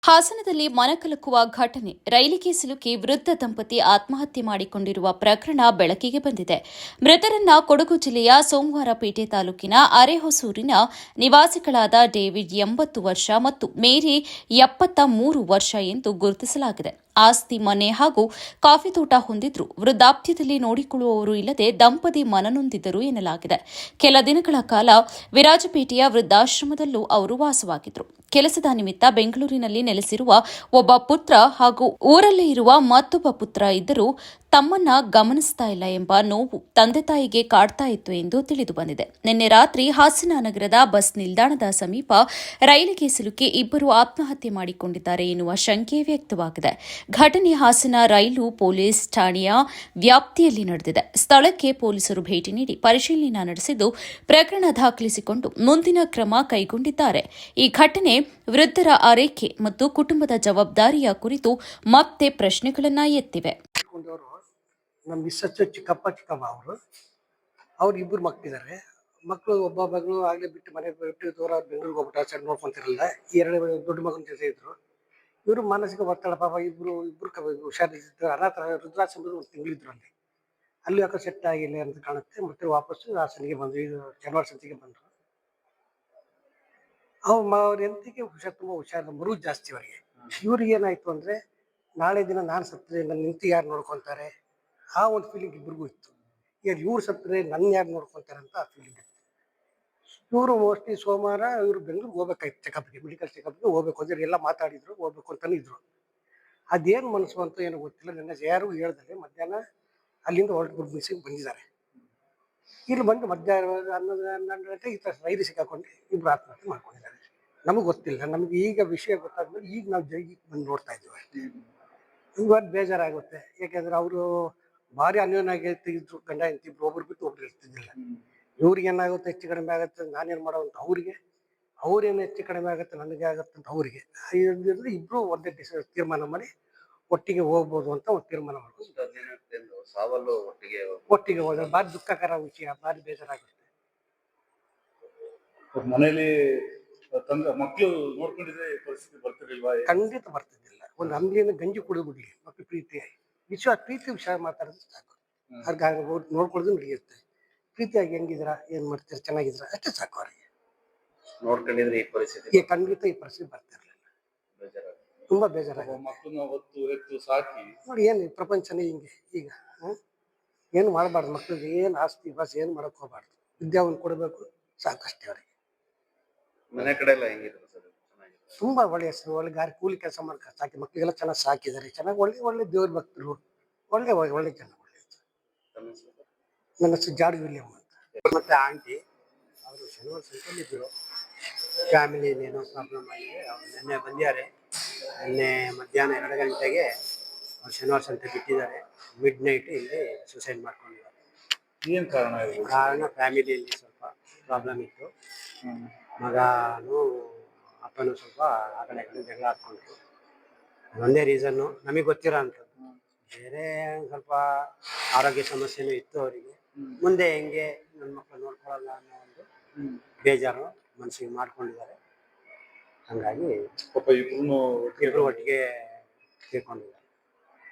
ಹಾಸನದಲ್ಲಿ ಮನಕಲಕುವ ಘಟನೆ. ರೈಲಿಗೆ ಸಿಲುಕಿ ವೃದ್ಧ ದಂಪತಿ ಆತ್ಮಹತ್ಯೆ ಮಾಡಿಕೊಂಡಿರುವ ಪ್ರಕರಣ ಬೆಳಕಿಗೆ ಬಂದಿದೆ. ಮೃತರನ್ನ ಕೊಡಗು ಜಿಲ್ಲೆಯ ಸೋಮವಾರಪೇಟೆ ತಾಲೂಕಿನ ಅರೆಹೊಸೂರಿನ ನಿವಾಸಿಗಳಾದ ಡೇವಿಡ್ 80 ವರ್ಷ ಮತ್ತು ಮೇರಿ 73 ವರ್ಷ ಎಂದು ಗುರುತಿಸಲಾಗಿದೆ. ಆಸ್ತಿ ಮನೆ ಹಾಗೂ ಕಾಫಿ ತೋಟ ಹೊಂದಿದ್ರು. ವೃದ್ಧಾಪ್ಯದಲ್ಲಿ ನೋಡಿಕೊಳ್ಳುವವರು ಇಲ್ಲದೆ ದಂಪತಿ ಮನನೊಂದಿದ್ದರು ಎನ್ನಲಾಗಿದೆ. ಕೆಲ ದಿನಗಳ ಕಾಲ ವಿರಾಜಪೇಟೆಯ ವೃದ್ಧಾಶ್ರಮದಲ್ಲೂ ಅವರು ವಾಸವಾಗಿದ್ದರು. ಕೆಲಸದ ನಿಮಿತ್ತ ಬೆಂಗಳೂರಿನಲ್ಲಿ ನೆಲೆಸಿರುವ ಒಬ್ಬ ಪುತ್ರ ಹಾಗೂ ಊರಲ್ಲೇ ಇರುವ ಮತ್ತೊಬ್ಬ ಪುತ್ರ ಇದ್ದರೂ ತಮ್ಮನ್ನ ಗಮನಿಸ್ತಾ ಇಲ್ಲ ಎಂಬ ನೋವು ತಂದೆ ತಾಯಿಗೆ ಕಾಡ್ತಾ ಇತ್ತು ಎಂದು ತಿಳಿದು ಬಂದಿದೆ. ನಿನ್ನೆ ರಾತ್ರಿ ಹಾಸನ ನಗರದ ಬಸ್ ನಿಲ್ದಾಣದ ಸಮೀಪ ರೈಲಿಗೆ ಸಿಲುಕಿ ಇಬ್ಬರು ಆತ್ಮಹತ್ಯೆ ಮಾಡಿಕೊಂಡಿದ್ದಾರೆ ಎನ್ನುವ ಶಂಕೆ ವ್ಯಕ್ತವಾಗಿದೆ. ಘಟನೆ ಹಾಸನ ರೈಲು ಪೊಲೀಸ್ ಠಾಣೆಯ ವ್ಯಾಪ್ತಿಯಲ್ಲಿ ನಡೆದಿದೆ. ಸ್ಥಳಕ್ಕೆ ಪೊಲೀಸರು ಭೇಟಿ ನೀಡಿ ಪರಿಶೀಲನೆ ನಡೆಸಿದ್ದು ಪ್ರಕರಣ ದಾಖಲಿಸಿಕೊಂಡು ಮುಂದಿನ ಕ್ರಮ ಕೈಗೊಂಡಿದ್ದಾರೆ. ಈ ಘಟನೆ ವೃದ್ಧರ ಆರೈಕೆ ಮತ್ತು ಕುಟುಂಬದ ಜವಾಬ್ದಾರಿಯ ಕುರಿತು ಮತ್ತೆ ಪ್ರಶ್ನೆಗಳನ್ನ ಎತ್ತಿವೆ. ನಮ್ಮ ಮಿಸ್ಸಸ್ ಚಿಕ್ಕಮ್ಮ ಅವ್ರು ಇಬ್ಬರು ಮಕ್ಕಳಿದ್ದಾರೆ. ಮಕ್ಕಳು ಒಬ್ಬ ಮಗಳು ಆಗಲೇ ಬಿಟ್ಟು ಮನೆ ಬಿಟ್ಟು ದೂರ ಬೆಂಗಳೂರಿಗೆ ಹೋಗ್ಬಿಟ್ಟು ಸಣ್ಣ ನೋಡ್ಕೊಂತಿರಲಿಲ್ಲ. ಎರಡು ದೊಡ್ಡ ಮಗನ ಜೊತೆ ಇದ್ರು. ಇವರು ಮಾನಸಿಕ ಒತ್ತಡ ಪಾಪ ಇಬ್ರು ಹುಷಾರಿದ್ರು. ಅನಾಥ ವೃದ್ಧಾಶ್ರಮದ ಒಂದು ತಿಂಗಳಿದ್ರು ಅಲ್ಲಿ ಯಾಕೋ ಸೆಟ್ ಆಗಿಲ್ಲ ಅಂತ ಕಾಣುತ್ತೆ. ಮತ್ತೆ ವಾಪಸ್ಸು ಹಾಸನಿಗೆ ಬಂದ್ರು. ಇದು ಶನಿವಾರ ಸಂತಿಗೆ ಬಂದರು. ಅವ್ರ ಎಂತಿಗೆ ತುಂಬ ಹುಷಾರಿಲ್ಲ, ಮರು ಜಾಸ್ತಿ ಅವರಿಗೆ. ಇವ್ರಿಗೆ ಏನಾಯ್ತು ಅಂದ್ರೆ ನಾಳೆ ದಿನ ನಾನು ಸತ್ತರೆ ನನ್ನ ನಿಂತು ಯಾರು ನೋಡ್ಕೊತಾರೆ ಆ ಒಂದು ಫೀಲಿಂಗ್ ಇಬ್ರಿಗೂ ಇತ್ತು. ಈಗ ಇವ್ರು ಸತ್ತರೆ ನನ್ನ ಯಾರು ನೋಡ್ಕೊತಾರೆ ಅಂತ ಆ ಫೀಲಿಂಗ್ ಇತ್ತು. ಇವರು ಮೋಸ್ಟ್ಲಿ ಸೋಮವಾರ ಇವರು ಬೆಂಗಳೂರಿಗೆ ಹೋಗ್ಬೇಕಾಯ್ತು, ಚೆಕಪ್ಗೆ, ಮೆಡಿಕಲ್ ಚೆಕಪ್ಗೆ ಹೋಗ್ಬೇಕು ಅಂದ್ರೆ ಎಲ್ಲ ಮಾತಾಡಿದ್ರು, ಹೋಗ್ಬೇಕು ಅಂತಾನೆ ಇದ್ರು. ಅದೇನು ಮನಸ್ಸು ಅಂತ ಏನೋ ಗೊತ್ತಿಲ್ಲ. ನನ್ನ ಯಾರು ಹೇಳ್ದಲೆ ಮಧ್ಯಾಹ್ನ ಅಲ್ಲಿಂದ ಹೊರಟು ಮಿಸ್ಸಿಗೆ ಬಂದಿದ್ದಾರೆ. ಇಲ್ಲಿ ಬಂದು ಮಧ್ಯಾಹ್ನ 11 ಗಂಟೆ ಈ ಥರ ರೈಲು ಸಿಕ್ಕಾಕೊಂಡು ಇಬ್ರು ಆತ್ಮಹತ್ಯೆ ಮಾಡ್ಕೊಂಡಿದ್ದಾರೆ. ನಮಗೆ ಗೊತ್ತಿಲ್ಲ. ನಮ್ಗೆ ಈಗ ವಿಷಯ ಗೊತ್ತಾದ್ಮೇಲೆ ಈಗ ನಾವು ಜೈಲಿಗೆ ಬಂದು ನೋಡ್ತಾ ಇದ್ದೀವಿ. ಇವಾಗ ಬೇಜಾರಾಗುತ್ತೆ. ಯಾಕೆಂದ್ರೆ ಅವರು ಭಾರಿ ಅನ್ಯೋನ್ಯಾಗಿ ಇದ್ರು. ಗಂಡ ಹೆಂಡತಿ ಇಬ್ರು, ಒಬ್ರು ಬಿಟ್ಟು ಒಬ್ರು ಇರ್ತಿದ್ದಿಲ್ಲ. ಇವ್ರಿಗೆ ಏನಾಗುತ್ತೆ, ಹೆಚ್ಚು ಕಡಿಮೆ ಆಗುತ್ತೆ ನಾನೇನು ಮಾಡೋವಂತ ಅವ್ರಿಗೆ, ಅವ್ರೇನು ಹೆಚ್ಚು ಕಡಿಮೆ ಆಗುತ್ತೆ ನನಗೆ ಆಗುತ್ತೆ ಅಂತ ಅವ್ರಿಗೆ. ಇಬ್ರು ಒಂದೇ ತೀರ್ಮಾನ ಮಾಡಿ ಒಟ್ಟಿಗೆ ಹೋಗ್ಬೋದು ಅಂತ ಒಂದು ತೀರ್ಮಾನ ಮಾಡ್ಬೋದು. ಒಟ್ಟಿಗೆ ಹೋದ್ರೆ ಭಾರಿ ದುಃಖಕರ ವಿಷಯ, ಭಾರಿ ಬೇಜಾರಾಗುತ್ತೆ. ಮನೇಲಿ ಮಕ್ಕಳು ನೋಡ್ಕೊಂಡಿದ್ರೆ ಪರಿಸ್ಥಿತಿ ಬರ್ತಿರ್ಲಿಲ್ವಾ? ಖಂಡಿತ ಬರ್ತಿದ್ದಿಲ್ಲ. ಒಂದು ಅಂಗಡಿಯನ್ನು ಗಂಜಿ ಕುಡಿದ್ಬಿಡ್ಲಿ ಮಕ್ಕಳು ಪ್ರೀತಿಯಾಗಿ ಪ್ರೀತಿ ವಿಷಯ ಮಾತಾಡಿದ್ರೆ ಸಾಕು. ಅವ್ರಿಗೆ ನೋಡ್ಕೊಳ್ಳೋದು ನಡೆಯುತ್ತೆ. ಪ್ರೀತಿಯಾಗಿ ಹೆಂಗಿದ್ರ, ಏನ್ ಮಾಡ್ತೀರ, ಚೆನ್ನಾಗಿದ್ರ ಅಷ್ಟೇ ಸಾಕು. ಅವ್ರಿಗೆ ನೋಡ್ಕೊಂಡಿದ್ರೆ ಈ ಪರಿಸ್ಥಿತಿ ಖಂಡಿತ ಈ ಪರಿಸ್ಥಿತಿ ಬರ್ತಿರ್ಲಿಲ್ಲ. ತುಂಬಾ ಬೇಜಾರಾಗ ಮಕ್ಕಳನ್ನ ಹೊತ್ತು ಎತ್ತು ಸಾಕಿ ನೋಡಿ. ಏನು ಪ್ರಪಂಚನೇ ಹಿಂಗೆ ಈಗ. ಏನು ಮಾಡಬಾರ್ದು, ಮಕ್ಕಳಿಗೆ ಏನು ಆಸ್ತಿ ಪಾಸ್ತಿ ಏನು ಮಾಡಕ್ ಹೋಗ್ಬಾರ್ದು. ವಿದ್ಯಾವನ್ನು ಕೊಡಬೇಕು ಸಾಕಷ್ಟೇ. ಅವ್ರಿಗೆ ಮನೆ ಕಡೆ ಎಲ್ಲ ಹೆಂಗಿದ್ರು ಸರ್? ತುಂಬಾ ಒಳ್ಳೆ ಹೆಸರು, ಒಳ್ಳೆ ಕೂಲಿ ಕೆಲಸ ಮಾಡ್ಕೊಂಡು ಸಾಕಿ ಮಕ್ಕಳಿಗೆಲ್ಲ ಚೆನ್ನಾಗಿ ಸಾಕಿದ್ದಾರೆ. ಚೆನ್ನಾಗಿ ಒಳ್ಳೆ ದೇವ್ರ ಭಕ್ತರು, ಒಳ್ಳೆ ಜನ. ನನ್ನ ಹೆಸರು ಜಾರ್ಜ್ ವಿಲಿಯಂ ಅಂತ. ಮತ್ತೆ ಆಂಟಿ ಅವರು ಶನಿವಾರ ಸಂತೆಯಲ್ಲಿದ್ದರು. ಫ್ಯಾಮಿಲಿ ಏನೋ ಪ್ರಾಬ್ಲಮ್ ಆಗಿದೆ. ಅವ್ರು ನಿನ್ನೆ ಬಂದಿದ್ದಾರೆ. ನಿನ್ನೆ ಮಧ್ಯಾಹ್ನ 2 ಗಂಟೆಗೆ ಅವ್ರು ಶನಿವಾರ ಸಂತೆ ಬಿಟ್ಟಿದ್ದಾರೆ. ಮಿಡ್ ನೈಟ್ ಇಲ್ಲಿ ಸುಸೈಡ್ ಮಾಡ್ಕೊಂಡಿದ್ದಾರೆ. ಏನು ಕಾರಣ? ಫ್ಯಾಮಿಲಿಯಲ್ಲಿ ಸ್ವಲ್ಪ ಪ್ರಾಬ್ಲಮ್ ಇತ್ತು. ಮಗನೂ ಅಪ್ಪನೂ ಸ್ವಲ್ಪ ಆ ಕಡೆ ಜಗಳ ಹಾಕ್ಕೊಂಡ್ರು. ಒಂದೇ ರೀಸನ್ನು ನಮಗೆ ಗೊತ್ತಿರೋ ಅಂಥದ್ದು. ಬೇರೆ ಸ್ವಲ್ಪ ಆರೋಗ್ಯ ಸಮಸ್ಯೆನೂ ಇತ್ತು ಅವರಿಗೆ. ಮುಂದೆ ಹೆಂಗೆ ನನ್ನ ಮಕ್ಕಳು ನೋಡ್ಕೊಳ್ಳಲ್ಲ ಅನ್ನೋ ಒಂದು ಬೇಜಾರು ಮನಸ್ಸಿಗೆ ಮಾಡ್ಕೊಂಡಿದ್ದಾರೆ. ಹಾಗಾಗಿ ಇಬ್ರು ಒಟ್ಟಿಗೆ ತೀರ್ಕೊಂಡಿದ್ದಾರೆ.